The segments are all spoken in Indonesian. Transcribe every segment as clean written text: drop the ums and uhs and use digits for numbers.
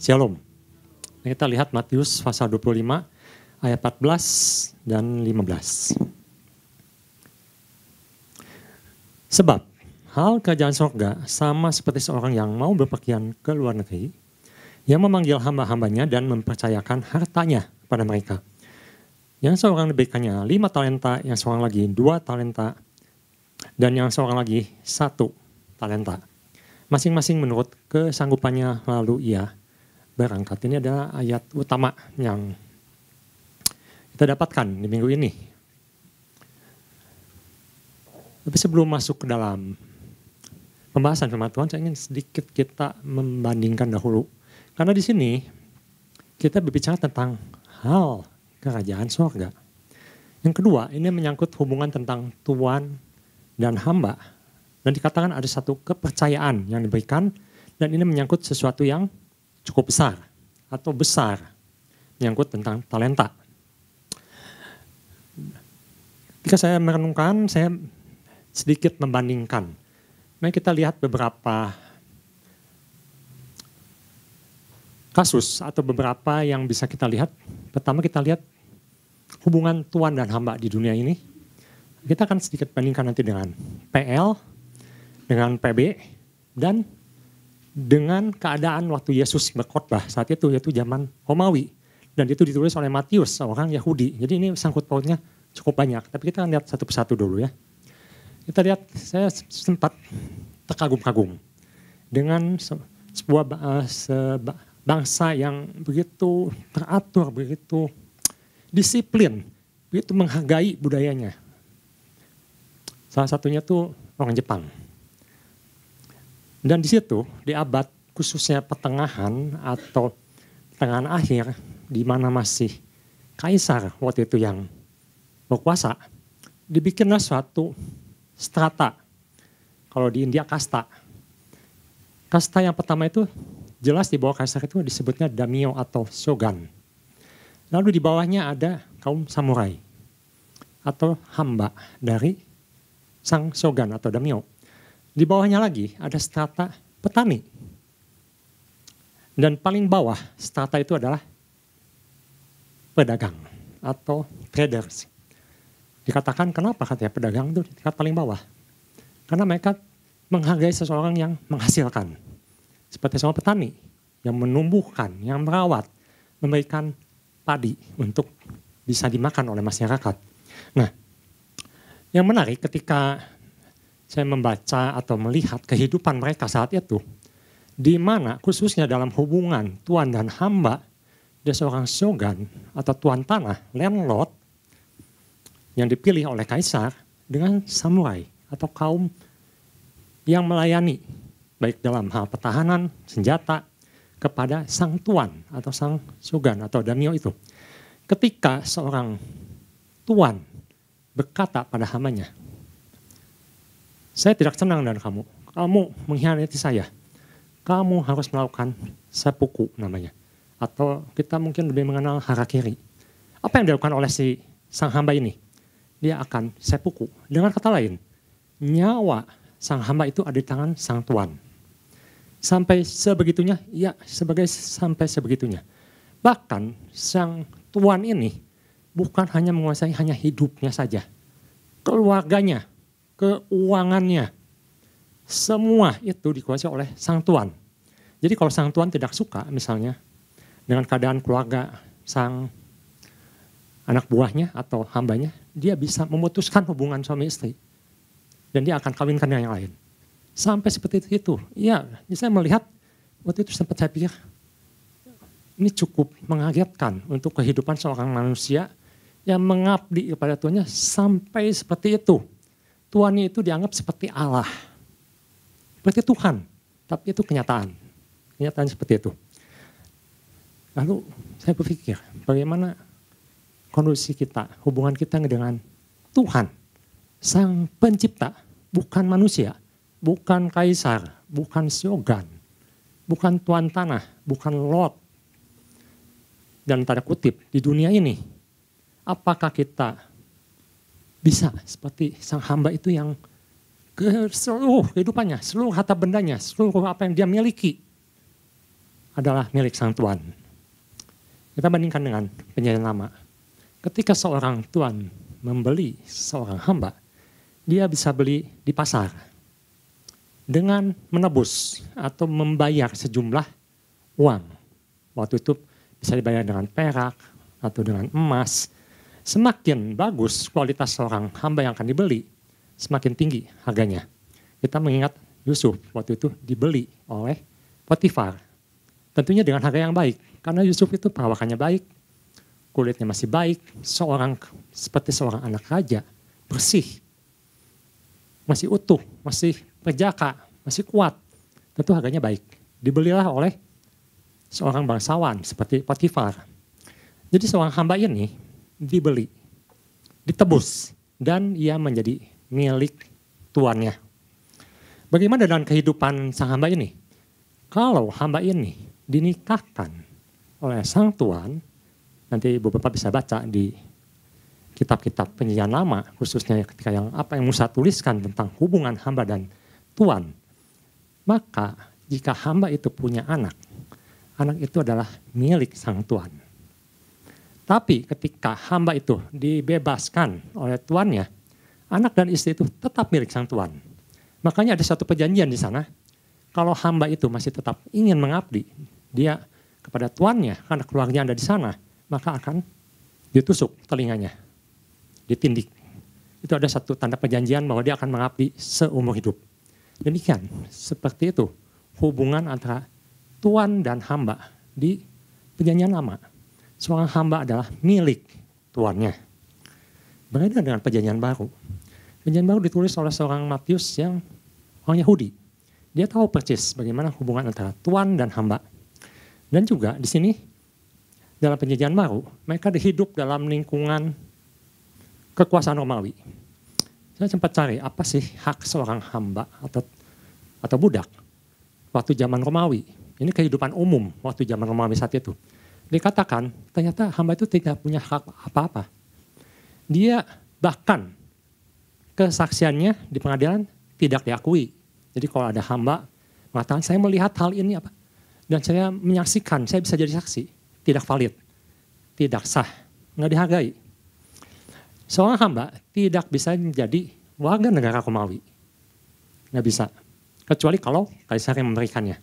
Shalom. Kita lihat Matius pasal 25 ayat 14 dan 15. Sebab hal kerajaan sorga sama seperti seorang yang mau berpergian ke luar negeri, yang memanggil hamba-hambanya dan mempercayakan hartanya pada mereka. Yang seorang diberikannya 5 talenta, yang seorang lagi 2 talenta, dan yang seorang lagi 1 talenta. Masing-masing menurut kesanggupannya, lalu ia berangkat. Ini adalah ayat utama yang kita dapatkan di minggu ini. Tapi sebelum masuk ke dalam pembahasan firman Tuhan, saya ingin sedikit kita membandingkan dahulu. Karena di sini kita berbicara tentang hal kerajaan sorga. Yang kedua, ini menyangkut hubungan tentang tuan dan hamba. Dan dikatakan ada satu kepercayaan yang diberikan, dan ini menyangkut sesuatu yang cukup besar atau besar, menyangkut tentang talenta. Ketika saya merenungkan, saya sedikit membandingkan. Mari kita lihat beberapa kasus atau beberapa yang bisa kita lihat. Pertama kita lihat hubungan tuan dan hamba di dunia ini. Kita akan sedikit bandingkan nanti dengan PL, dengan PB, dan dengan keadaan waktu Yesus berkhotbah saat itu, yaitu zaman Romawi. Dan itu ditulis oleh Matius, seorang Yahudi. Jadi ini sangkut pautnya cukup banyak. Tapi kita akan lihat satu persatu dulu ya. Kita lihat, saya sempat terkagum-kagum dengan sebuah bangsa yang begitu teratur, begitu disiplin, begitu menghargai budayanya. Salah satunya tuh orang Jepang. Dan di situ, di abad khususnya pertengahan atau pertengahan akhir, di mana masih kaisar waktu itu yang berkuasa, dibikinlah suatu strata. Kalau di India kasta. Kasta yang pertama itu jelas di bawah kaisar itu disebutnya daimyo atau shogun. Lalu di bawahnya ada kaum samurai atau hamba dari sang shogun atau daimyo. Di bawahnya lagi ada strata petani. Dan paling bawah strata itu adalah pedagang atau traders. Dikatakan kenapa katanya pedagang itu tingkat paling bawah? Karena mereka menghargai seseorang yang menghasilkan. Seperti seorang petani yang menumbuhkan, yang merawat, memberikan padi untuk bisa dimakan oleh masyarakat. Nah, yang menarik ketika saya membaca atau melihat kehidupan mereka saat itu, di mana khususnya dalam hubungan tuan dan hamba, dia seorang shogun atau tuan tanah, landlord, yang dipilih oleh kaisar dengan samurai atau kaum yang melayani, baik dalam hal pertahanan, senjata, kepada sang tuan atau sang shogun atau daimyo itu. Ketika seorang tuan berkata pada hambanya, saya tidak senang dengan kamu mengkhianati saya. Kamu harus melakukan seppuku namanya. Atau kita mungkin lebih mengenal harakiri. Apa yang dilakukan oleh si sang hamba ini? Dia akan seppuku. Dengan kata lain, nyawa sang hamba itu ada di tangan sang tuan. Sampai sebegitunya, ya sampai sebegitunya. Bahkan sang tuan ini bukan hanya menguasai hanya hidupnya saja. Keluarganya, keuangannya, semua itu dikuasai oleh sang tuan. Jadi kalau sang tuan tidak suka misalnya dengan keadaan keluarga sang anak buahnya atau hambanya, dia bisa memutuskan hubungan suami istri. Dan dia akan kawinkan dengan yang lain. Sampai seperti itu. Ya, saya melihat waktu itu sempat saya pikir, ini cukup mengagetkan untuk kehidupan seorang manusia yang mengabdi kepada tuannya sampai seperti itu. Tuannya itu dianggap seperti Allah. Seperti Tuhan. Tapi itu kenyataan. Kenyataan seperti itu. Lalu saya berpikir bagaimana kondisi kita, hubungan kita dengan Tuhan. Sang pencipta, bukan manusia. Bukan kaisar, bukan shogun. Bukan tuan tanah, bukan lord. Dan tanda kutip di dunia ini. Apakah kita bisa seperti sang hamba itu yang seluruh kehidupannya, seluruh harta bendanya, seluruh apa yang dia miliki adalah milik sang tuan. Kita bandingkan dengan perjanjian lama. Ketika seorang tuan membeli seorang hamba, dia bisa beli di pasar dengan menebus atau membayar sejumlah uang. Waktu itu bisa dibayar dengan perak atau dengan emas. Semakin bagus kualitas seorang hamba yang akan dibeli, semakin tinggi harganya. Kita mengingat Yusuf waktu itu dibeli oleh Potifar. Tentunya dengan harga yang baik, karena Yusuf itu perawakannya baik, kulitnya masih baik, seperti seorang anak raja, bersih, masih utuh, masih perjaka, masih kuat. Tentu harganya baik. Dibelilah oleh seorang bangsawan seperti Potifar. Jadi seorang hamba ini dibeli, ditebus, dan ia menjadi milik tuannya. Bagaimana dengan kehidupan sang hamba ini? Kalau hamba ini dinikahkan oleh sang tuan, nanti Ibu Bapak bisa baca di kitab-kitab perjanjian lama, khususnya ketika apa yang Musa tuliskan tentang hubungan hamba dan tuan. Maka jika hamba itu punya anak itu adalah milik sang tuan. Tapi ketika hamba itu dibebaskan oleh tuannya, anak dan istri itu tetap milik sang tuan. Makanya ada satu perjanjian di sana, kalau hamba itu masih tetap ingin mengabdi, dia kepada tuannya, karena keluarganya ada di sana, maka akan ditusuk telinganya, ditindik. Itu ada satu tanda perjanjian bahwa dia akan mengabdi seumur hidup. Demikian, seperti itu hubungan antara tuan dan hamba di perjanjian lama. Seorang hamba adalah milik tuannya. Berbeda dengan perjanjian baru. Perjanjian baru ditulis oleh seorang Matius yang orang Yahudi. Dia tahu persis bagaimana hubungan antara tuan dan hamba. Dan juga di sini dalam perjanjian baru, mereka hidup dalam lingkungan kekuasaan Romawi. Saya sempat cari apa sih hak seorang hamba atau budak waktu zaman Romawi. Ini kehidupan umum waktu zaman Romawi saat itu. Dikatakan ternyata hamba itu tidak punya hak apa-apa. Dia bahkan kesaksiannya di pengadilan tidak diakui. Jadi kalau ada hamba mengatakan saya melihat hal ini apa dan saya menyaksikan, saya bisa jadi saksi, tidak valid, tidak sah, nggak dihargai. Seorang hamba tidak bisa menjadi warga negara Romawi, nggak bisa, kecuali kalau kaisar yang memberikannya.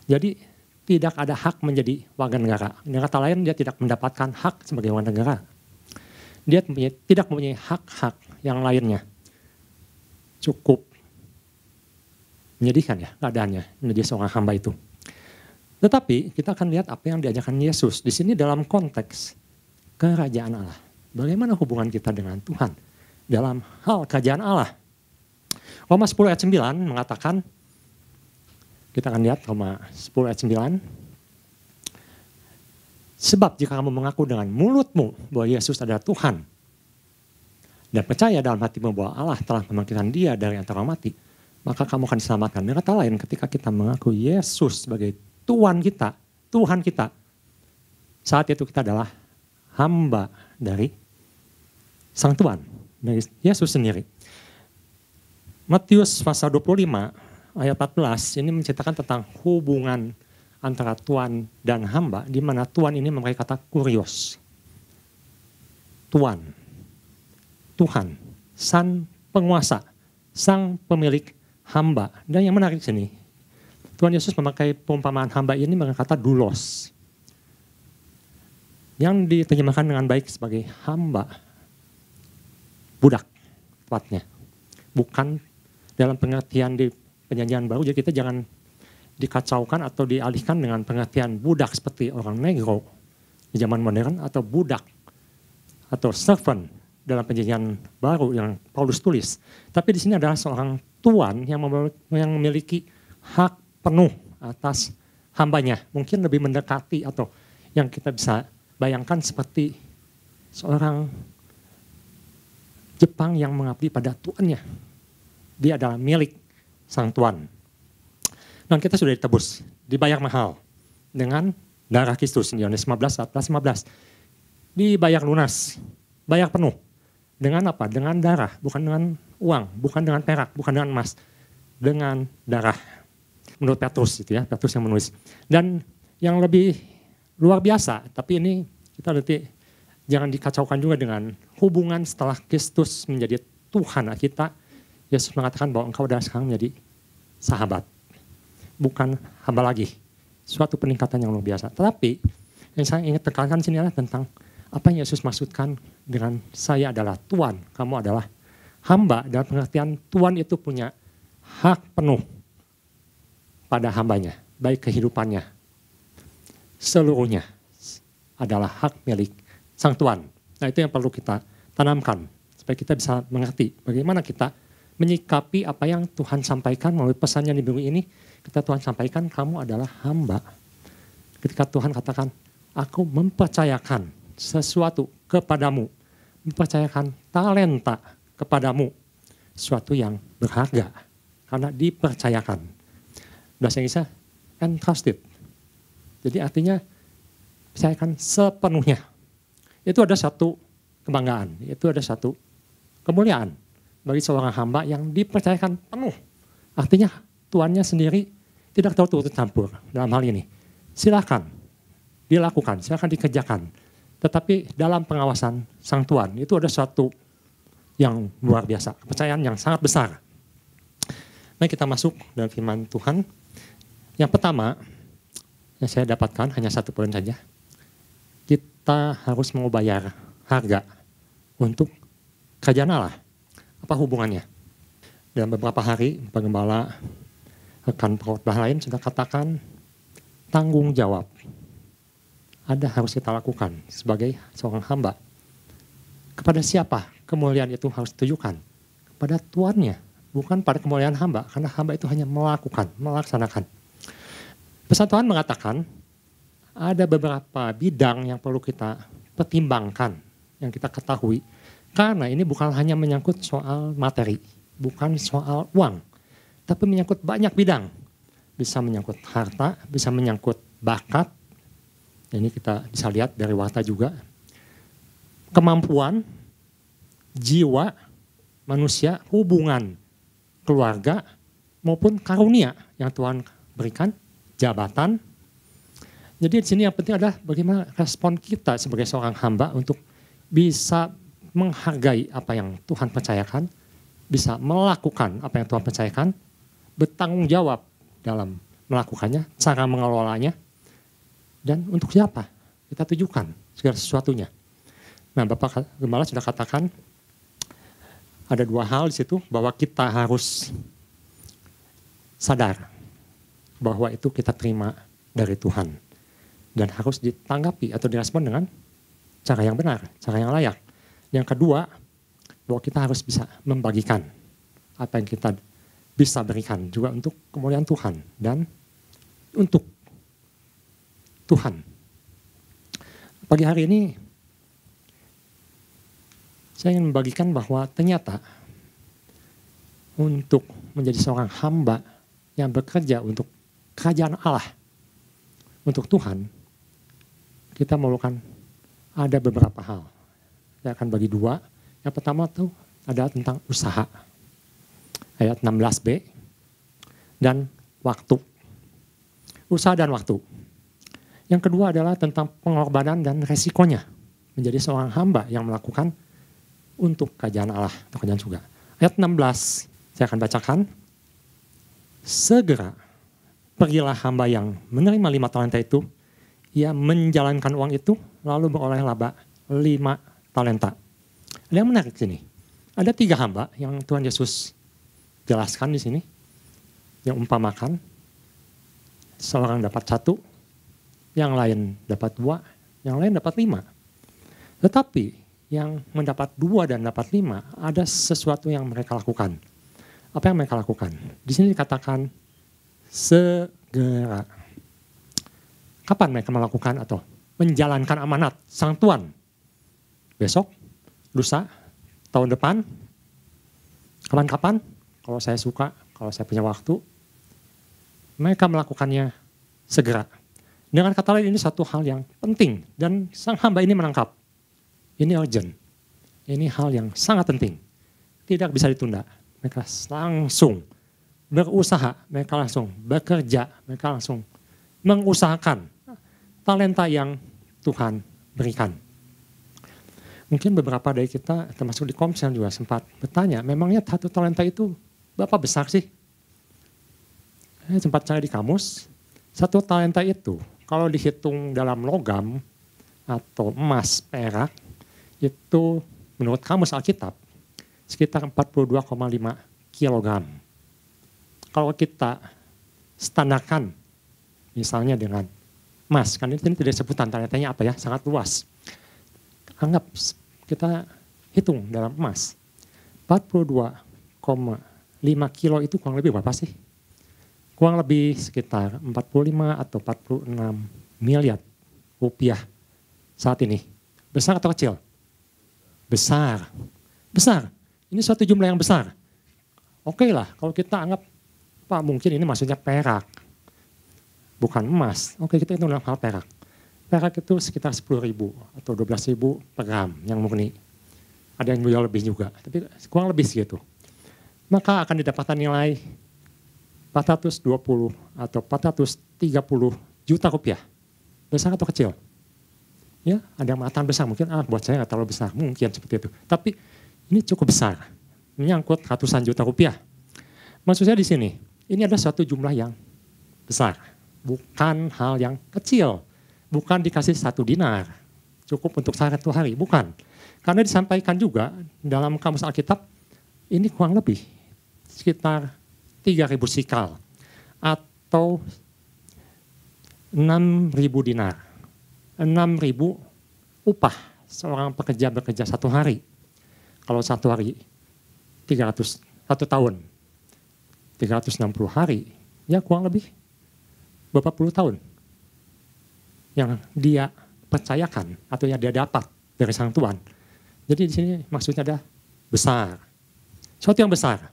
Jadi tidak ada hak menjadi warga negara. Dengan kata lain dia tidak mendapatkan hak sebagai warga negara. Dia tidak mempunyai hak-hak yang lainnya. Cukup menyedihkan ya keadaannya menjadi seorang hamba itu. Tetapi kita akan lihat apa yang diajarkan Yesus di sini dalam konteks kerajaan Allah. Bagaimana hubungan kita dengan Tuhan dalam hal kerajaan Allah. Roma 10 ayat 9 mengatakan, kita akan lihat Roma 10 ayat 9. Sebab jika kamu mengaku dengan mulutmu bahwa Yesus adalah Tuhan dan percaya dalam hatimu bahwa Allah telah membangkitkan dia dari antara orang mati, maka kamu akan diselamatkan. Dengan kata lain, ketika kita mengaku Yesus sebagai Tuhan kita, saat itu kita adalah hamba dari Sang Tuhan, dari Yesus sendiri. Matius pasal 25 ayat 14 ini menceritakan tentang hubungan antara Tuhan dan hamba, di mana Tuhan ini memakai kata kurios. Tuhan, sang penguasa, sang pemilik hamba. Dan yang menarik di sini, Tuhan Yesus memakai perumpamaan hamba ini dengan kata doulos, yang diterjemahkan dengan baik sebagai hamba, budak, tepatnya. Bukan dalam pengertian di perjanjian baru, jadi kita jangan dikacaukan atau dialihkan dengan pengertian budak seperti orang negro di zaman modern, atau budak atau servant dalam perjanjian baru yang Paulus tulis. Tapi di sini adalah seorang tuan yang memiliki hak penuh atas hambanya. Mungkin lebih mendekati atau yang kita bisa bayangkan seperti seorang Jepang yang mengabdi pada tuannya. Dia adalah milik sang tuan. Dan kita sudah ditebus, dibayar mahal dengan darah Kristus. Yohanes 15:15. Dibayar lunas, bayar penuh. Dengan apa? Dengan darah, bukan dengan uang, bukan dengan perak, bukan dengan emas. Dengan darah. Menurut Petrus itu ya, Petrus yang menulis. Dan yang lebih luar biasa, tapi ini kita nanti jangan dikacaukan juga dengan hubungan setelah Kristus menjadi Tuhan kita. Yesus mengatakan bahwa engkau adalah sekarang menjadi sahabat, bukan hamba lagi. Suatu peningkatan yang luar biasa. Tetapi yang saya ingin tekankan sini adalah tentang apa yang Yesus maksudkan dengan saya adalah Tuhan, kamu adalah hamba. Dalam pengertian Tuhan itu punya hak penuh pada hambanya, baik kehidupannya, seluruhnya adalah hak milik Sang Tuhan. Nah itu yang perlu kita tanamkan, supaya kita bisa mengerti bagaimana kita menyikapi apa yang Tuhan sampaikan melalui pesannya di minggu ini. Kita Tuhan sampaikan, kamu adalah hamba. Ketika Tuhan katakan, aku mempercayakan sesuatu kepadamu, mempercayakan talenta kepadamu, sesuatu yang berharga, karena dipercayakan. Bahasa Inggrisnya entrusted. Jadi artinya percayakan sepenuhnya. Itu ada satu kebanggaan, itu ada satu kemuliaan bagi seorang hamba yang dipercayakan penuh. Artinya tuannya sendiri tidak tahu turut campur dalam hal ini. Silakan dilakukan, silakan dikerjakan. Tetapi dalam pengawasan Sang Tuhan itu ada satu yang luar biasa, kepercayaan yang sangat besar. Mari kita masuk dalam firman Tuhan. Yang pertama yang saya dapatkan hanya satu poin saja. Kita harus mau bayar harga untuk kerajaan Allah. Apa hubungannya? Dalam beberapa hari Pak Gembala, rekan pengkhotbah lain sudah katakan tanggung jawab. Ada harus kita lakukan sebagai seorang hamba. Kepada siapa kemuliaan itu harus ditujukan? Kepada tuannya, bukan pada kemuliaan hamba. Karena hamba itu hanya melakukan, melaksanakan. Pesan Tuhan mengatakan ada beberapa bidang yang perlu kita pertimbangkan, yang kita ketahui. Karena ini bukan hanya menyangkut soal materi, bukan soal uang, tapi menyangkut banyak bidang. Bisa menyangkut harta, bisa menyangkut bakat. Ini kita bisa lihat dari warta juga. Kemampuan, jiwa, manusia, hubungan, keluarga, maupun karunia yang Tuhan berikan, jabatan. Jadi di sini yang penting adalah bagaimana respon kita sebagai seorang hamba untuk bisa menghargai apa yang Tuhan percayakan, bisa melakukan apa yang Tuhan percayakan, bertanggung jawab dalam melakukannya, cara mengelolanya, dan untuk siapa kita tujukan segala sesuatunya. Nah, Bapak Gembala sudah katakan ada dua hal di situ, bahwa kita harus sadar bahwa itu kita terima dari Tuhan dan harus ditanggapi atau direspon dengan cara yang benar, cara yang layak. Yang kedua, bahwa kita harus bisa membagikan apa yang kita bisa berikan juga untuk kemuliaan Tuhan dan untuk Tuhan. Pagi hari ini saya ingin membagikan bahwa ternyata untuk menjadi seorang hamba yang bekerja untuk kerajaan Allah, untuk Tuhan, kita memerlukan ada beberapa hal. Saya akan bagi dua. Yang pertama tuh ada tentang usaha. Ayat 16b. Dan waktu. Usaha dan waktu. Yang kedua adalah tentang pengorbanan dan resikonya. Menjadi seorang hamba yang melakukan untuk kerajaan Allah, untuk kerajaan surga. Ayat 16, saya akan bacakan. Segera pergilah hamba yang menerima 5 talenta itu, ia menjalankan uang itu, lalu beroleh laba 5 talenta. Ada yang menarik sini. Ada 3 hamba yang Tuhan Yesus jelaskan di sini, yang umpamakan. Seorang dapat 1, yang lain dapat 2, yang lain dapat 5. Tetapi yang mendapat 2 dan dapat 5, ada sesuatu yang mereka lakukan. Apa yang mereka lakukan? Di sini dikatakan segera. Kapan mereka melakukan atau menjalankan amanat Sang Tuhan? Besok, lusa, tahun depan, kapan-kapan, kalau saya suka, kalau saya punya waktu, mereka melakukannya segera. Dengan kata lain, ini satu hal yang penting dan sang hamba ini menangkap. Ini urgent. Ini hal yang sangat penting. Tidak bisa ditunda. Mereka langsung berusaha, mereka langsung bekerja, mereka langsung mengusahakan talenta yang Tuhan berikan. Mungkin beberapa dari kita termasuk di Komsel juga sempat bertanya, memangnya satu talenta itu berapa besar sih? Saya sempat cari di kamus, satu talenta itu kalau dihitung dalam logam atau emas, perak, itu menurut kamus Alkitab sekitar 42,5 kilogram. Kalau kita standarkan misalnya dengan emas, kan ini tidak sebutan talentanya apa ya, sangat luas. Anggap kita hitung dalam emas, 42,5 kilo itu kurang lebih berapa sih? Kurang lebih sekitar 45 atau 46 miliar rupiah saat ini. Besar atau kecil? Besar. Besar. Ini suatu jumlah yang besar. Oke lah, kalau kita anggap, Pak mungkin ini maksudnya perak. Bukan emas. Oke, kita hitung dalam hal perak. Perak itu sekitar 10.000 atau 12.000 per gram yang murni. Ada yang jauh lebih juga, tapi kurang lebih segitu. Maka akan didapatkan nilai 420 atau 430 juta rupiah. Besar atau kecil? Ya, ada yang mengatakan besar, mungkin buat saya nggak terlalu besar, mungkin seperti itu. Tapi ini cukup besar, menyangkut ratusan juta rupiah. Maksud saya di sini, ini ada suatu jumlah yang besar. Bukan hal yang kecil, bukan dikasih 1 dinar, cukup untuk satu hari, bukan. Karena disampaikan juga dalam kamus Alkitab, ini kurang lebih sekitar 3.000 sikal atau 6.000 dinar, 6.000 upah seorang pekerja bekerja satu hari. Kalau satu hari 1 tahun, 360 hari, ya kurang lebih berapa puluh tahun yang dia percayakan atau yang dia dapat dari Sang Tuhan. Jadi di sini maksudnya ada besar. Sesuatu yang besar.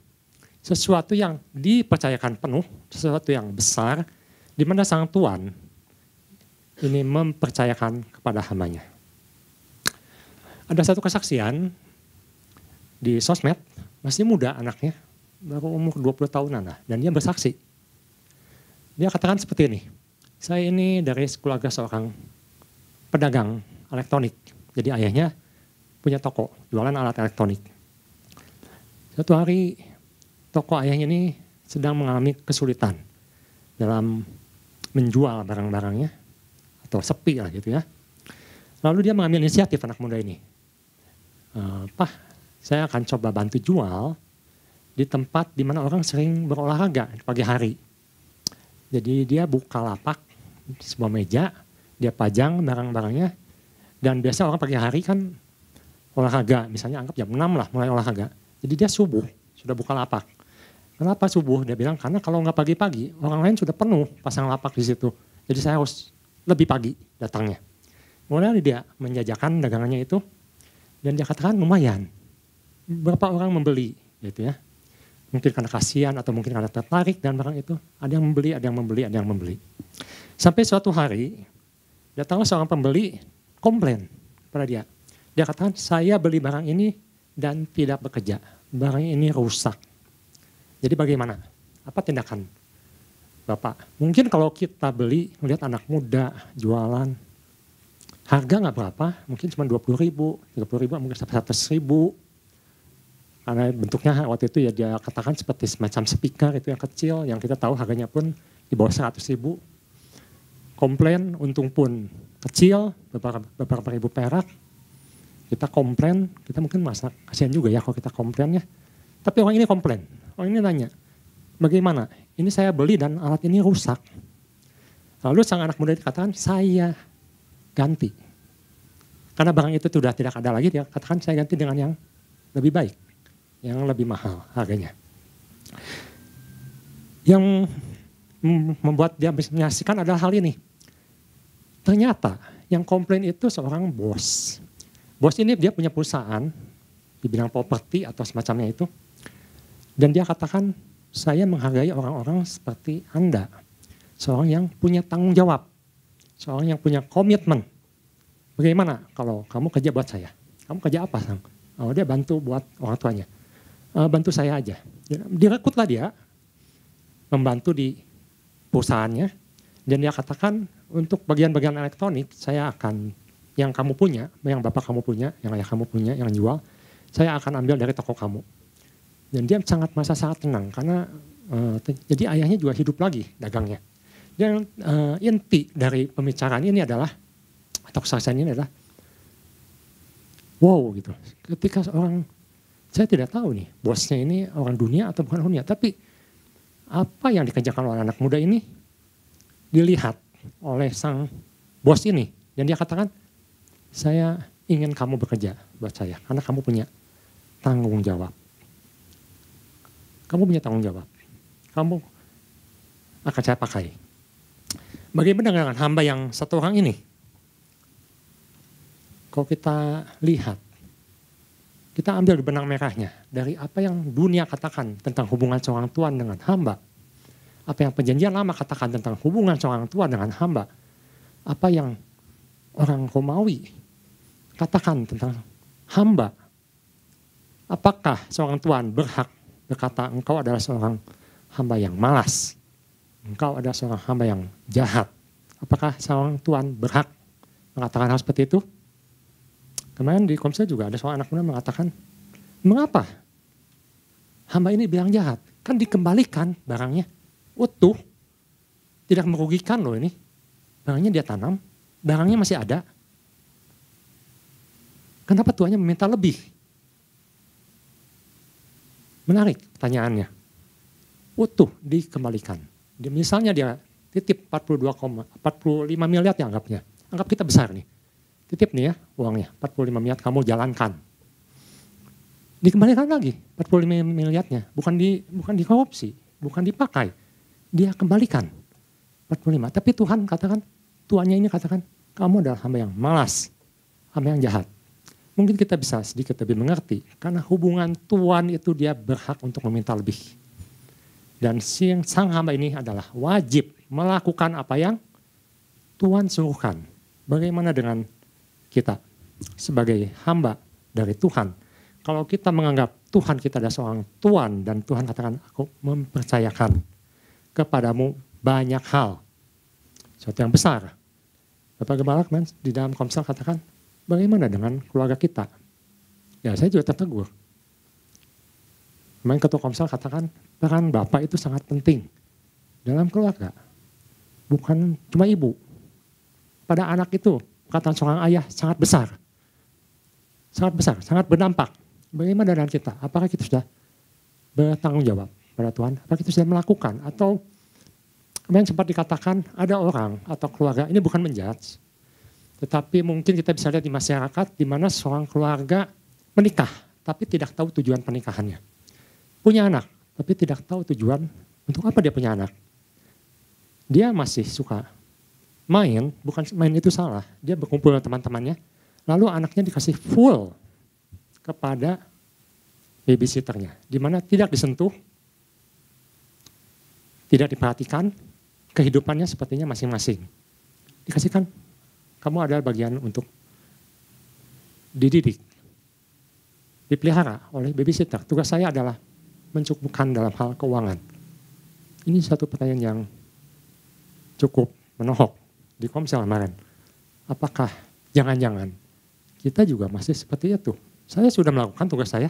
Sesuatu yang dipercayakan penuh, sesuatu yang besar, di mana Sang Tuhan ini mempercayakan kepada hambanya. Ada satu kesaksian di sosmed, masih muda anaknya, baru umur 20 tahunan lah, dan dia bersaksi. Dia katakan seperti ini, saya ini dari keluarga seorang pedagang elektronik. Jadi ayahnya punya toko, jualan alat elektronik. Suatu hari toko ayahnya ini sedang mengalami kesulitan dalam menjual barang-barangnya, atau sepi lah gitu ya. Lalu dia mengambil inisiatif anak muda ini. Pak, saya akan coba bantu jual di tempat di mana orang sering berolahraga di pagi hari. Jadi dia buka lapak, sebuah meja, dia pajang barang-barangnya, dan biasa orang pagi hari kan olahraga, misalnya anggap jam 6 lah mulai olahraga. Jadi dia subuh, sudah buka lapak. Kenapa subuh? Dia bilang karena kalau nggak pagi-pagi, orang lain sudah penuh pasang lapak di situ. Jadi saya harus lebih pagi datangnya. Mulai dia menjajakan dagangannya itu, dan dia katakan lumayan. Berapa orang membeli gitu ya. Mungkin karena kasihan atau mungkin karena tertarik dan barang itu. Ada yang membeli, ada yang membeli, ada yang membeli. Sampai suatu hari, datanglah seorang pembeli komplain pada dia. Dia katakan, saya beli barang ini dan tidak bekerja. Barang ini rusak. Jadi bagaimana? Apa tindakan Bapak? Mungkin kalau kita beli, melihat anak muda, jualan, harga nggak berapa, mungkin cuma 20.000, 30.000, mungkin sampai 100.000. Karena bentuknya waktu itu ya dia katakan seperti semacam speaker itu yang kecil, yang kita tahu harganya pun di bawah 100.000. Komplain, untung pun kecil, beberapa ribu perak. Kita komplain, kita mungkin merasa kasihan juga ya kalau kita komplainnya. Tapi orang ini komplain, orang ini nanya, bagaimana? Ini saya beli dan alat ini rusak. Lalu sang anak muda dikatakan, saya ganti. Karena barang itu sudah tidak ada lagi, dia katakan saya ganti dengan yang lebih baik. Yang lebih mahal harganya. Yang membuat dia menyaksikan adalah hal ini. Ternyata yang komplain itu seorang bos. Bos ini dia punya perusahaan di bidang properti atau semacamnya itu. Dan dia katakan, saya menghargai orang-orang seperti Anda. Seorang yang punya tanggung jawab. Seorang yang punya komitmen. Bagaimana kalau kamu kerja buat saya? Kamu kerja apa, Sang? Oh, dia bantu buat orang tuanya. Bantu saya aja. Direkrutlah dia membantu di perusahaannya, dan dia katakan untuk bagian-bagian elektronik saya akan, yang kamu punya, yang bapak kamu punya, yang ayah kamu punya, yang jual, saya akan ambil dari toko kamu. Dan dia sangat merasa sangat tenang karena jadi ayahnya juga hidup lagi dagangnya. Dan inti dari pembicaraan ini adalah, atau kesaksian ini adalah, wow gitu. Ketika seorang, saya tidak tahu nih bosnya ini orang dunia atau bukan dunia, tapi apa yang dikerjakan oleh anak muda ini dilihat oleh sang bos ini. Dan dia katakan, saya ingin kamu bekerja buat saya karena kamu punya tanggung jawab. Kamu punya tanggung jawab. Kamu akan saya pakai. Bagaimana dengan hamba yang satu orang ini? Kalau kita lihat, kita ambil benang merahnya dari apa yang dunia katakan tentang hubungan seorang Tuhan dengan hamba. Apa yang perjanjian lama katakan tentang hubungan seorang Tuhan dengan hamba. Apa yang orang Romawi katakan tentang hamba. Apakah seorang Tuhan berhak berkata engkau adalah seorang hamba yang malas? Engkau adalah seorang hamba yang jahat. Apakah seorang Tuhan berhak mengatakan hal seperti itu? Kemarin di Komsel juga ada seorang anak muda mengatakan, mengapa hamba ini bilang jahat? Kan dikembalikan barangnya utuh, tidak merugikan loh ini. Barangnya dia tanam, barangnya masih ada. Kenapa tuannya meminta lebih? Menarik pertanyaannya. Utuh dikembalikan. Misalnya dia titip 45 miliar ya anggapnya. Anggap kita besar nih. Titip nih ya uangnya, 45 miliar kamu jalankan. Dikembalikan lagi 45 miliarnya. Bukan dikorupsi, bukan dipakai. Dia kembalikan 45. Tapi Tuhan katakan, tuannya ini katakan, kamu adalah hamba yang malas, hamba yang jahat. Mungkin kita bisa sedikit lebih mengerti, karena hubungan Tuhan itu dia berhak untuk meminta lebih. Dan sang hamba ini adalah wajib melakukan apa yang Tuhan suruhkan. Bagaimana dengan kita sebagai hamba dari Tuhan? Kalau kita menganggap Tuhan kita adalah seorang Tuhan, dan Tuhan katakan, aku mempercayakan kepadamu banyak hal. Sesuatu yang besar. Bapak Gembala di dalam Komsel katakan, bagaimana dengan keluarga kita? Ya saya juga tertegur. Kemarin Ketua Komsel katakan peran Bapak itu sangat penting dalam keluarga. Bukan cuma ibu. Pada anak itu perkataan seorang ayah sangat besar. Sangat besar, sangat berdampak. Bagaimana dengan kita? Apakah kita sudah bertanggung jawab pada Tuhan? Apakah kita sudah melakukan? Atau kemarin sempat dikatakan ada orang atau keluarga, ini bukan menjudge. Tetapi mungkin kita bisa lihat di masyarakat di mana seorang keluarga menikah, tapi tidak tahu tujuan pernikahannya. Punya anak, tapi tidak tahu tujuan untuk apa dia punya anak. Dia masih suka main, bukan main itu salah. Dia berkumpul dengan teman-temannya, lalu anaknya dikasih full kepada babysitternya. Di mana tidak disentuh, tidak diperhatikan, kehidupannya sepertinya masing-masing. Dikasihkan, kamu adalah bagian untuk dididik, dipelihara oleh babysitter. Tugas saya adalah mencukupkan dalam hal keuangan. Ini satu pertanyaan yang cukup menohok di Komsel kemarin. Apakah jangan-jangan kita juga masih seperti itu? Saya sudah melakukan tugas saya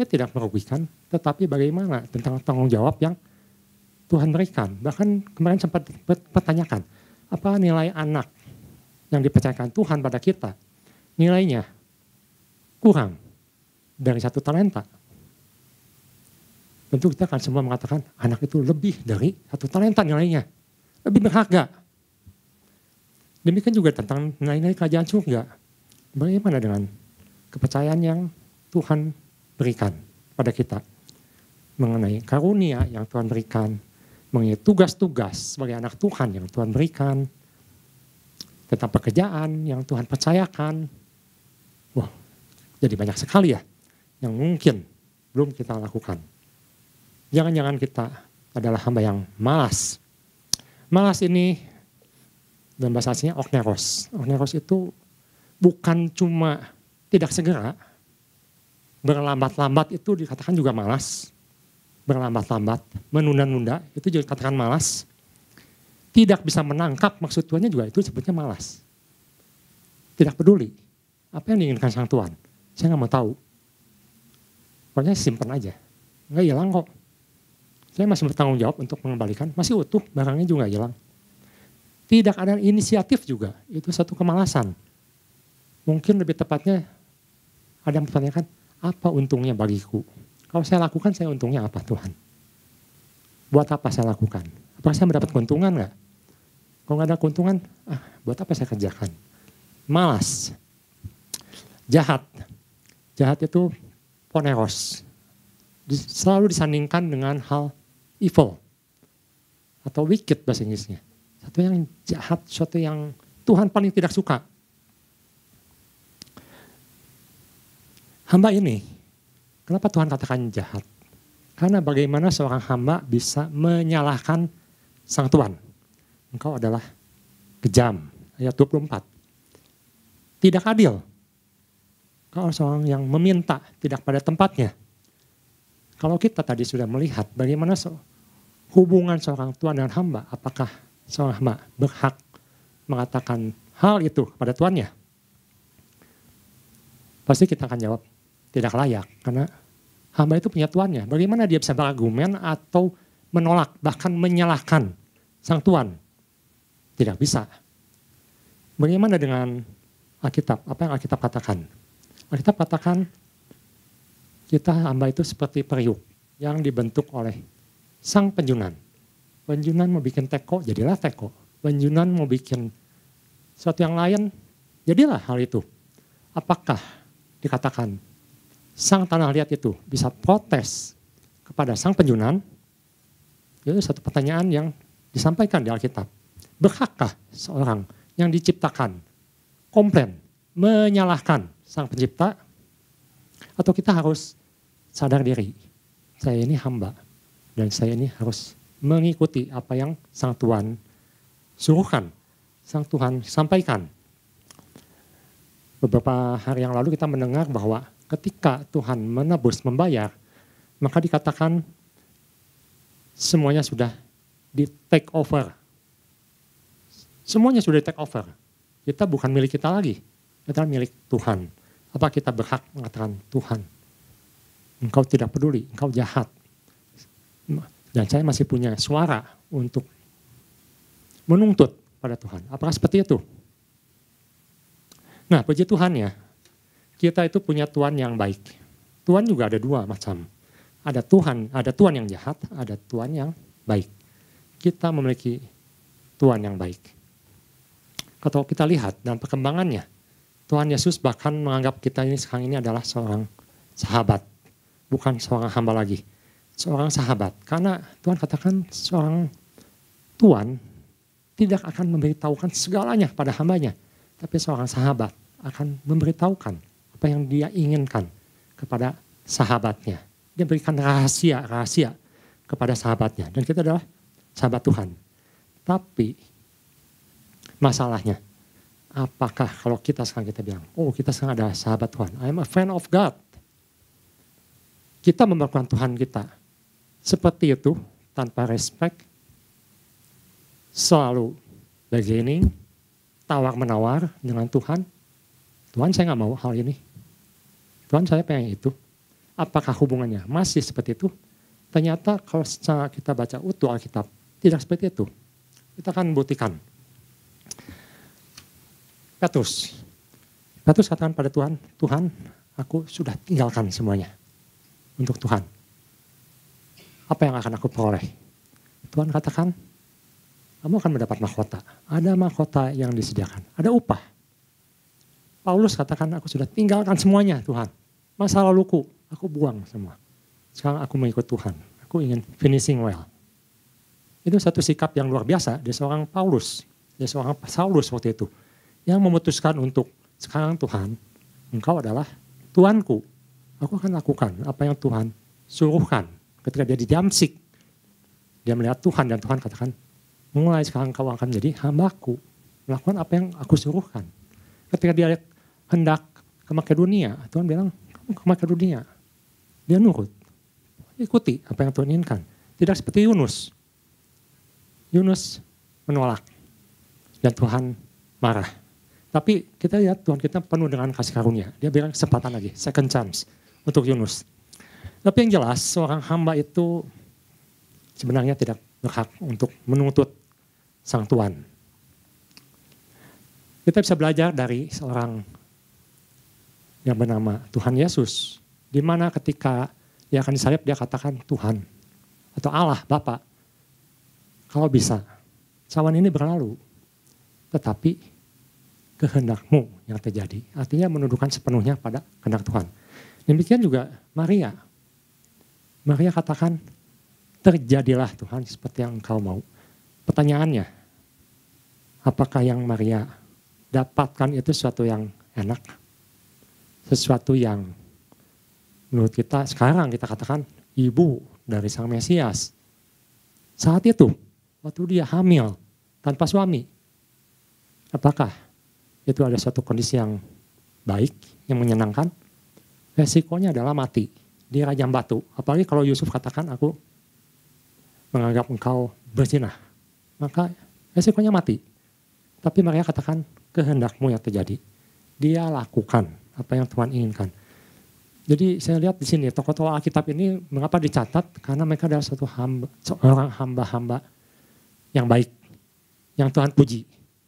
tidak merugikan, tetapi bagaimana tentang tanggung jawab yang Tuhan berikan. Bahkan kemarin sempat pertanyakan, apa nilai anak yang dipercayakan Tuhan pada kita, nilainya kurang dari 1 talenta. Tentu kita akan semua mengatakan anak itu lebih dari 1 talenta nilainya, lebih berharga. Demikian juga tentang nilai-nilai kerajaan surga. Bagaimana dengan kepercayaan yang Tuhan berikan pada kita mengenai karunia yang Tuhan berikan, mengenai tugas-tugas sebagai anak Tuhan yang Tuhan berikan, tentang pekerjaan yang Tuhan percayakan. Wah, jadi banyak sekali ya yang mungkin belum kita lakukan. Jangan-jangan kita adalah hamba yang malas. Malas ini dalam bahasa aslinya okneros. Okneros itu bukan cuma tidak segera, berlambat-lambat itu dikatakan juga malas. berlambat-lambat, menunda-nunda, itu juga katakan malas. Tidak bisa menangkap maksud Tuhannya juga itu sebutnya malas. Tidak peduli. Apa yang diinginkan sang Tuhan? Saya nggak mau tahu. Pokoknya simpan aja. Nggak hilang kok. Saya masih bertanggung jawab untuk mengembalikan. Masih utuh, barangnya juga nggak hilang. Tidak ada inisiatif juga. Itu satu kemalasan. Mungkin lebih tepatnya ada yang bertanyakan, apa untungnya bagiku? Kalau saya lakukan, saya untungnya apa Tuhan? Buat apa saya lakukan? Apakah saya mendapat keuntungan nggak? Kalau nggak ada keuntungan, buat apa saya kerjakan? Malas. Jahat. Jahat itu poneros. Selalu disandingkan dengan hal evil. Atau wicked bahasa Inggrisnya. Satu yang jahat, satu yang Tuhan paling tidak suka. Hamba ini, kenapa Tuhan katakan jahat? Karena bagaimana seorang hamba bisa menyalahkan sang Tuhan. Engkau adalah kejam. Ayat 24. Tidak adil. Kalau seorang yang meminta tidak pada tempatnya. Kalau kita tadi sudah melihat bagaimana hubungan seorang Tuhan dan hamba. Apakah seorang hamba berhak mengatakan hal itu kepada tuannya? Pasti kita akan jawab tidak layak. Karena hamba itu punya tuannya. Bagaimana dia bisa berargumen atau menolak bahkan menyalahkan sang tuan? Tidak bisa. Bagaimana dengan Alkitab? Apa yang Alkitab katakan? Alkitab katakan kita hamba itu seperti periuk yang dibentuk oleh sang penjunan. Penjunan mau bikin teko, jadilah teko. Penjunan mau bikin sesuatu yang lain, jadilah hal itu. Apakah dikatakan sang tanah liat itu bisa protes kepada sang penjunan? Itu satu pertanyaan yang disampaikan di Alkitab. Berhakkah seorang yang diciptakan komplain, menyalahkan sang pencipta? Atau kita harus sadar diri, saya ini hamba dan saya ini harus mengikuti apa yang sang Tuhan suruhkan, sang Tuhan sampaikan. Beberapa hari yang lalu kita mendengar bahwa ketika Tuhan menebus, membayar, maka dikatakan semuanya sudah di take over. Semuanya sudah di take over. Kita bukan milik kita lagi, kita milik Tuhan. Apa kita berhak mengatakan Tuhan, engkau tidak peduli, engkau jahat. Dan saya masih punya suara untuk menuntut pada Tuhan. Apakah seperti itu? Nah, puji Tuhan ya, kita itu punya Tuhan yang baik. Tuhan juga ada dua macam. Ada Tuhan yang jahat, ada Tuhan yang baik. Kita memiliki Tuhan yang baik. Kalau kita lihat dalam perkembangannya, Tuhan Yesus bahkan menganggap kita ini sekarang ini adalah seorang sahabat. Bukan seorang hamba lagi. Seorang sahabat. Karena Tuhan katakan seorang Tuhan tidak akan memberitahukan segalanya pada hambanya. Tapi seorang sahabat akan memberitahukan apa yang dia inginkan kepada sahabatnya. Dia berikan rahasia kepada sahabatnya. Dan kita adalah sahabat Tuhan. Tapi masalahnya, apakah kalau kita sekarang kita bilang, oh kita sekarang adalah sahabat Tuhan. I am a friend of God. Kita memperlakukan Tuhan kita seperti itu, tanpa respect, selalu bargaining, tawar-menawar dengan Tuhan. Tuhan saya nggak mau hal ini. Tuhan saya pengen itu. Apakah hubungannya masih seperti itu? Ternyata kalau secara kita baca utuh Alkitab, tidak seperti itu. Kita akan buktikan. Petrus katakan pada Tuhan, Tuhan aku sudah tinggalkan semuanya untuk Tuhan. Apa yang akan aku peroleh? Tuhan katakan, kamu akan mendapat mahkota. Ada mahkota yang disediakan, ada upah. Paulus katakan, aku sudah tinggalkan semuanya Tuhan. Masa laluku, aku buang semua. Sekarang aku mengikut Tuhan. Aku ingin finishing well. Itu satu sikap yang luar biasa dari seorang Paulus. Dari seorang Saulus waktu itu. Yang memutuskan untuk sekarang Tuhan, engkau adalah Tuanku. Aku akan lakukan apa yang Tuhan suruhkan. Ketika dia di Damsik, dia melihat Tuhan dan Tuhan katakan, mulai sekarang kau akan menjadi hambaku. Melakukan apa yang aku suruhkan. Ketika dia hendak ke Makedonia, Tuhan bilang, kamu ke Makedonia. Dia nurut. ikuti apa yang Tuhan inginkan. Tidak seperti Yunus. Yunus menolak dan Tuhan marah. Tapi kita lihat Tuhan kita penuh dengan kasih karunia. Dia berikan kesempatan lagi, second chance untuk Yunus. Tapi yang jelas seorang hamba itu sebenarnya tidak berhak untuk menuntut sang Tuhan. Kita bisa belajar dari seorang yang bernama Tuhan Yesus. Di mana ketika dia akan disalib dia katakan Tuhan atau Allah Bapa. Kalau bisa, cawan ini berlalu. Tetapi kehendakmu yang terjadi. Artinya menundukkan sepenuhnya pada kehendak Tuhan. Demikian juga Maria. Maria katakan, terjadilah Tuhan seperti yang engkau mau. Pertanyaannya, apakah yang Maria dapatkan itu sesuatu yang enak? Sesuatu yang menurut kita sekarang kita katakan ibu dari Sang Mesias. Saat itu, waktu dia hamil tanpa suami. Apakah itu ada suatu kondisi yang baik, yang menyenangkan? Resikonya adalah mati di rajam batu. Apalagi kalau Yusuf katakan aku menganggap engkau berzinah. Maka resikonya mati. Tapi Maria katakan kehendakmu yang terjadi. Dia lakukan apa yang Tuhan inginkan. Jadi saya lihat di sini tokoh-tokoh Alkitab ini mengapa dicatat? Karena mereka adalah seorang hamba-hamba yang baik. Yang Tuhan puji.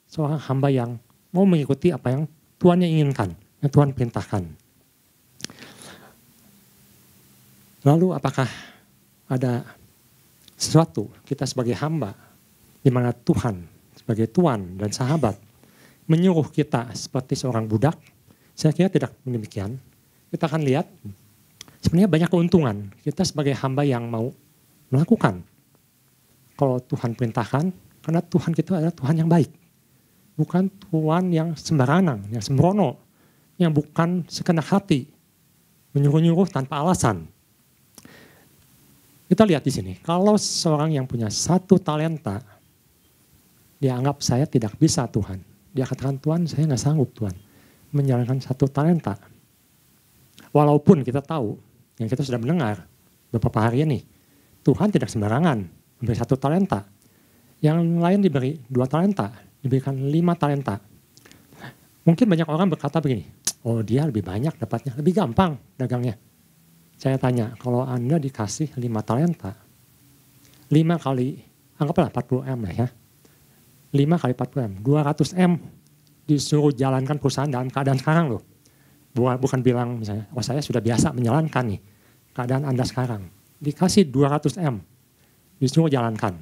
Seorang hamba yang mau mengikuti apa yang Tuhan inginkan. Yang Tuhan perintahkan. Lalu apakah ada sesuatu kita sebagai hamba di mana Tuhan sebagai Tuan dan sahabat menyuruh kita seperti seorang budak? Saya kira tidak demikian. Kita akan lihat sebenarnya banyak keuntungan kita sebagai hamba yang mau melakukan. Kalau Tuhan perintahkan, karena Tuhan kita adalah Tuhan yang baik. Bukan Tuhan yang sembarangan, yang sembrono, yang bukan sekenak hati, menyuruh-nyuruh tanpa alasan. Kita lihat di sini, kalau seorang yang punya 1 talenta, dia anggap saya tidak bisa Tuhan. Dia katakan Tuhan saya nggak sanggup Tuhan menjalankan 1 talenta. Walaupun kita tahu, yang kita sudah mendengar beberapa hari ini, Tuhan tidak sembarangan memberi 1 talenta. Yang lain diberi 2 talenta, diberikan 5 talenta. Mungkin banyak orang berkata begini, oh dia lebih banyak dapatnya, lebih gampang dagangnya. Saya tanya, kalau Anda dikasih 5 talenta, 5 kali, anggaplah 40 M lah ya. 5 kali 40 M, 200 M disuruh jalankan perusahaan dalam keadaan sekarang loh. Bukan bilang misalnya, oh saya sudah biasa menjalankan nih keadaan Anda sekarang. Dikasih 200 M, disuruh jalankan.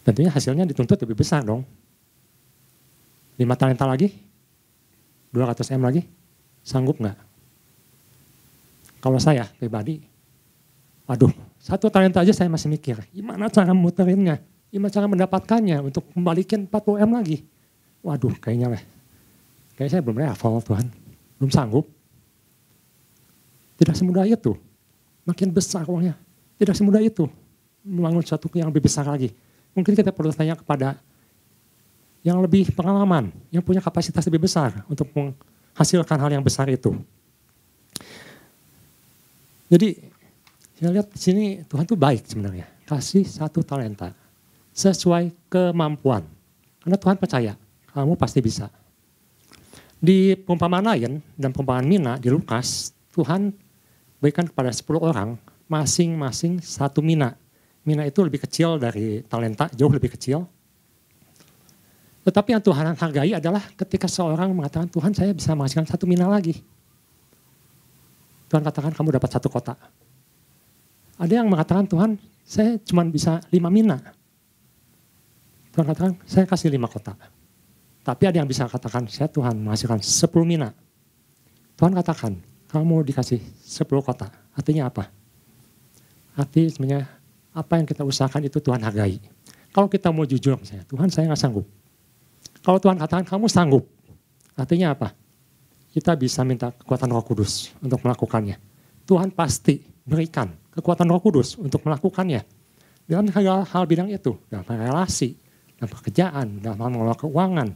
Tentunya hasilnya dituntut lebih besar dong. 5 talenta lagi, 200 M lagi, sanggup nggak? Kalau saya pribadi, waduh, 1 talenta aja saya masih mikir, gimana cara muterinnya, gimana cara mendapatkannya untuk kembalikan 40 M lagi. Waduh, kayaknya saya belum hafal Tuhan, belum sanggup. Tidak semudah itu, makin besar uangnya, tidak semudah itu membangun sesuatu yang lebih besar lagi. Mungkin kita perlu tanya kepada yang lebih pengalaman, yang punya kapasitas lebih besar untuk menghasilkan hal yang besar itu. Jadi saya lihat di sini Tuhan tuh baik sebenarnya. Kasih 1 talenta sesuai kemampuan. Karena Tuhan percaya kamu pasti bisa. Di perumpamaan lain dan perumpamaan mina di Lukas, Tuhan berikan kepada 10 orang masing-masing 1 mina. Mina itu lebih kecil dari talenta, jauh lebih kecil. Tetapi yang Tuhan hargai adalah ketika seorang mengatakan, Tuhan saya bisa menghasilkan 1 mina lagi. Tuhan katakan kamu dapat 1 kota. Ada yang mengatakan Tuhan saya cuma bisa 5 mina. Tuhan katakan saya kasih 5 kota. Tapi ada yang bisa katakan saya Tuhan menghasilkan 10 mina. Tuhan katakan kamu dikasih 10 kota. Artinya apa? Artinya sebenarnya apa yang kita usahakan itu Tuhan hargai. Kalau kita mau jujur misalnya, Tuhan saya nggak sanggup. Kalau Tuhan katakan kamu sanggup, artinya apa? Kita bisa minta kekuatan Roh Kudus untuk melakukannya. Tuhan pasti berikan kekuatan Roh Kudus untuk melakukannya. Dalam hal bidang itu, dalam relasi, dalam pekerjaan, dalam hal mengelola keuangan,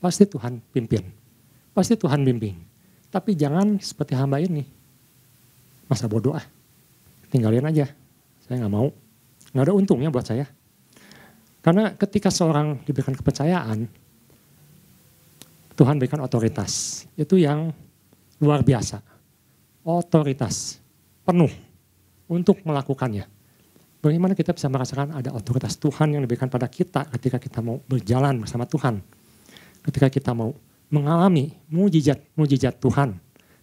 pasti Tuhan pimpin. Pasti Tuhan bimbing. Tapi jangan seperti hamba ini. masa bodoh tinggalin aja, saya nggak mau, nggak ada untungnya buat saya. Karena ketika seorang diberikan kepercayaan, Tuhan berikan otoritas, itu yang luar biasa, otoritas penuh untuk melakukannya. Bagaimana kita bisa merasakan ada otoritas Tuhan yang diberikan pada kita ketika kita mau berjalan bersama Tuhan, ketika kita mau mengalami mujizat Tuhan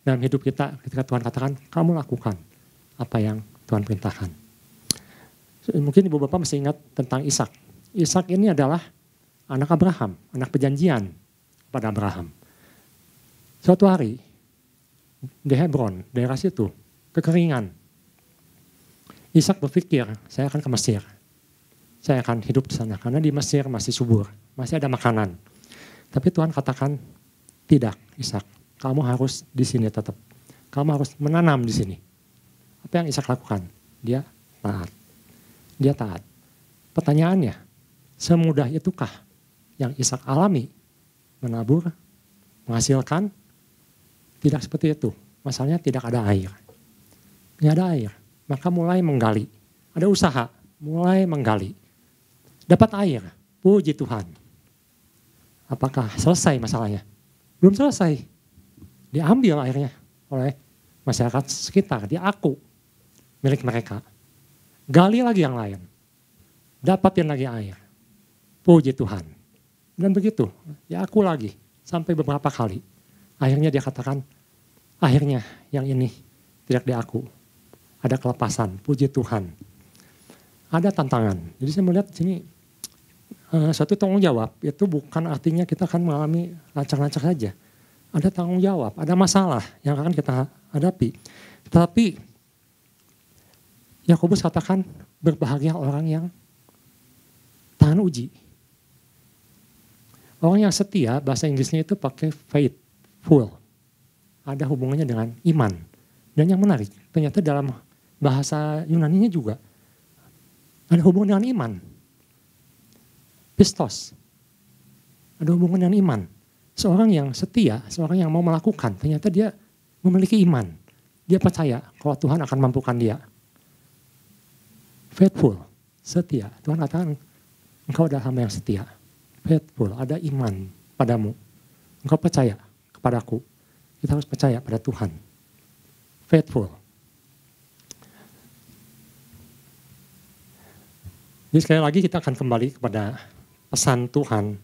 dalam hidup kita, ketika Tuhan katakan, kamu lakukan apa yang Tuhan perintahkan. Mungkin ibu bapak masih ingat tentang Ishak. Ishak ini adalah anak Abraham, anak perjanjian pada Abraham. Suatu hari di Hebron, daerah situ, kekeringan. Ishak berpikir, saya akan ke Mesir. Saya akan hidup di sana karena di Mesir masih subur, masih ada makanan. Tapi Tuhan katakan, tidak Ishak, kamu harus di sini tetap. Kamu harus menanam di sini. Apa yang Ishak lakukan? Dia taat. Dia taat. Pertanyaannya, semudah itukah yang Ishak alami? Menabur, menghasilkan? Tidak seperti itu. Masalahnya tidak ada air. Tidak ada air. Maka mulai menggali. Ada usaha, mulai menggali. Dapat air, puji Tuhan. Apakah selesai masalahnya? Belum selesai. Diambil airnya oleh masyarakat sekitar, diaku milik mereka. Gali lagi yang lain. Dapatin lagi air. Puji Tuhan. Dan begitu, diaku lagi sampai beberapa kali. Akhirnya dia katakan, akhirnya yang ini tidak diaku. Ada kelepasan, puji Tuhan. Ada tantangan. Jadi saya melihat di sini suatu tanggung jawab itu bukan artinya kita akan mengalami lancar-lancar saja. Ada tanggung jawab, ada masalah yang akan kita hadapi. Tetapi Yakobus katakan berbahagia orang yang tahan uji. Orang yang setia, bahasa Inggrisnya itu pakai faithful. Ada hubungannya dengan iman. Dan yang menarik, ternyata dalam bahasa Yunaninya juga ada hubungan dengan iman. Pistos. Ada hubungan dengan iman. Seorang yang setia, seorang yang mau melakukan, ternyata dia memiliki iman. Dia percaya kalau Tuhan akan mampukan dia. Faithful, setia. Tuhan katakan, engkau adalah hamba yang setia. Faithful, ada iman padamu. Engkau percaya kepadaku. Kita harus percaya pada Tuhan. Faithful. Jadi sekali lagi kita akan kembali kepada pesan Tuhan.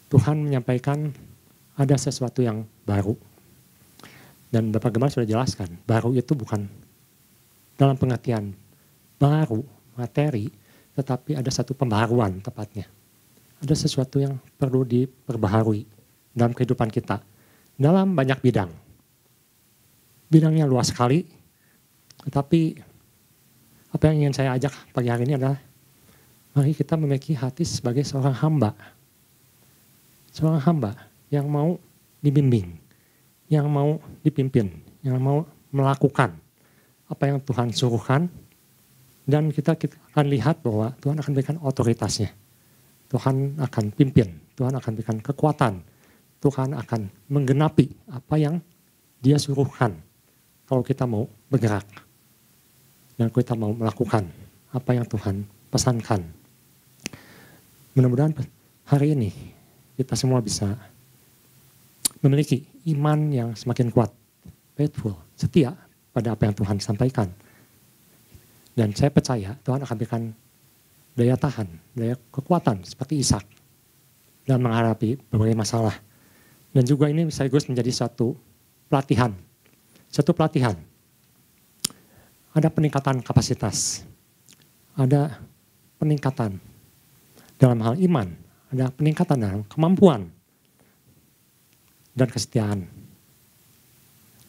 Tuhan menyampaikan ada sesuatu yang baru. Dan Bapak Gembala sudah jelaskan, baru itu bukan dalam pengertian baru, materi, tetapi ada satu pembaharuan tepatnya. Ada sesuatu yang perlu diperbaharui dalam kehidupan kita. Dalam banyak bidang. Bidangnya luas sekali, tetapi apa yang ingin saya ajak pagi hari ini adalah mari kita memiliki hati sebagai seorang hamba. Seorang hamba yang mau dibimbing, yang mau dipimpin, yang mau melakukan apa yang Tuhan suruhkan. Dan kita akan lihat bahwa Tuhan akan berikan otoritasnya. Tuhan akan pimpin, Tuhan akan berikan kekuatan. Tuhan akan menggenapi apa yang Dia suruhkan kalau kita mau bergerak. Dan kita mau melakukan apa yang Tuhan pesankan. Mudah-mudahan hari ini kita semua bisa memiliki iman yang semakin kuat, faithful, setia pada apa yang Tuhan sampaikan. Dan saya percaya Tuhan akan berikan daya tahan, daya kekuatan seperti Ishak dalam menghadapi berbagai masalah. Dan juga ini sekaligus menjadi suatu pelatihan. Satu pelatihan. Ada peningkatan kapasitas, ada peningkatan dalam hal iman, ada peningkatan dalam kemampuan dan kesetiaan.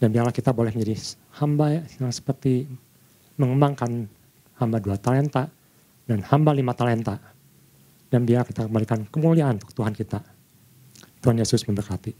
Dan biarlah kita boleh menjadi hamba yang seperti mengembangkan hamba 2 talenta dan hamba 5 talenta. Dan biar kita kembalikan kemuliaan untuk Tuhan kita. Tuhan Yesus memberkati.